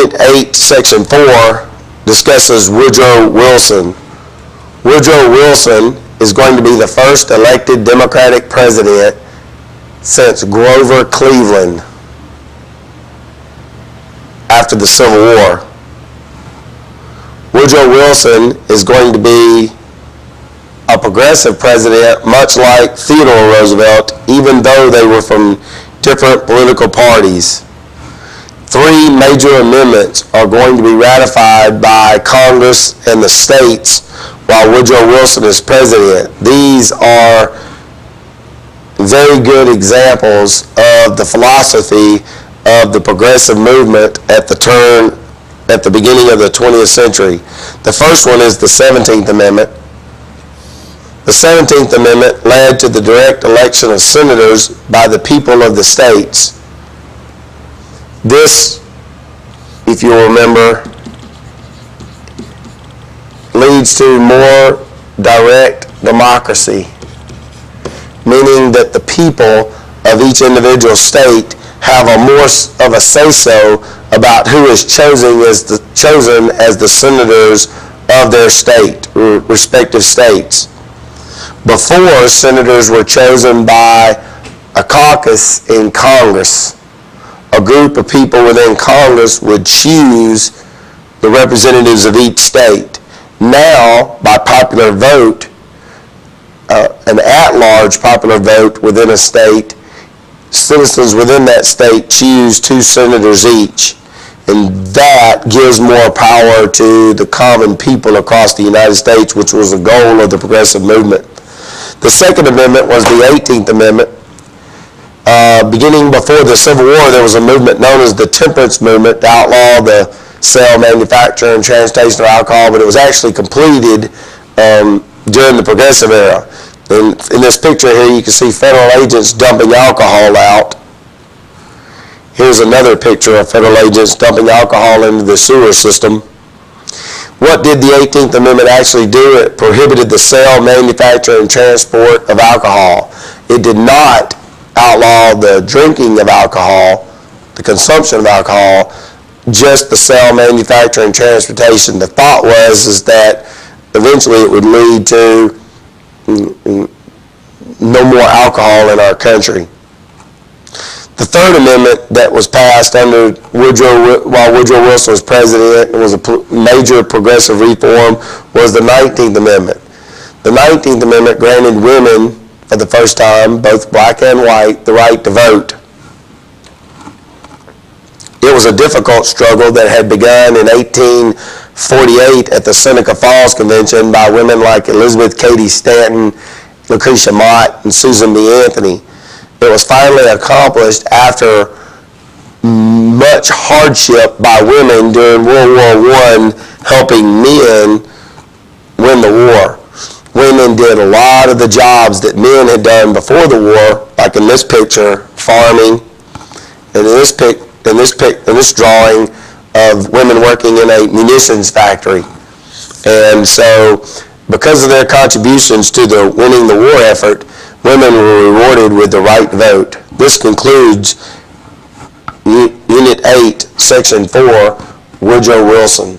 Unit 8, Section 4 discusses Woodrow Wilson. Woodrow Wilson is going to be the first elected Democratic president since Grover Cleveland after the Civil War. Woodrow Wilson is going to be a progressive president, much like Theodore Roosevelt, even though they were from different political parties. 3 major amendments are going to be ratified by Congress and the states while Woodrow Wilson is president. These are very good examples of the philosophy of the progressive movement at the beginning of the 20th century. The first one is the 17th Amendment. The 17th Amendment led to the direct election of senators by the people of the states. This, if you'll remember, leads to more direct democracy, meaning that the people of each individual state have a more of a say-so about who is chosen as the senators of their state, or respective states. Before, senators were chosen by a caucus in Congress. A group of people within Congress would choose the representatives of each state. Now, by popular vote, an at-large popular vote within a state, citizens within that state choose 2 senators each. And that gives more power to the common people across the United States, which was the goal of the progressive movement. The Second Amendment was the 18th Amendment. Beginning before the Civil War, there was a movement known as the Temperance Movement to outlaw the sale, manufacture, and transportation of alcohol, but it was actually completed during the Progressive era. And in this picture here, you can see federal agents dumping alcohol out. Here's another picture of federal agents dumping alcohol into the sewer system. What did the 18th Amendment actually do? It prohibited the sale, manufacture, and transport of alcohol. It did not outlaw the drinking of alcohol, the consumption of alcohol, just the sale, manufacture, and transportation. The thought was that eventually it would lead to no more alcohol in our country. The Third Amendment that was passed under while Woodrow Wilson was president and was a major progressive reform was the 19th Amendment. The 19th Amendment granted women, for the first time, both black and white, the right to vote. It was a difficult struggle that had begun in 1848 at the Seneca Falls Convention by women like Elizabeth Cady Stanton, Lucretia Mott, and Susan B. Anthony. It was finally accomplished after much hardship by women during World War I, helping men win the war. Women did a lot of the jobs that men had done before the war, like in this picture, farming, and in this drawing of women working in a munitions factory. And so, because of their contributions to the winning the war effort, women were rewarded with the right to vote. This concludes Unit 8, Section 4, Woodrow Wilson.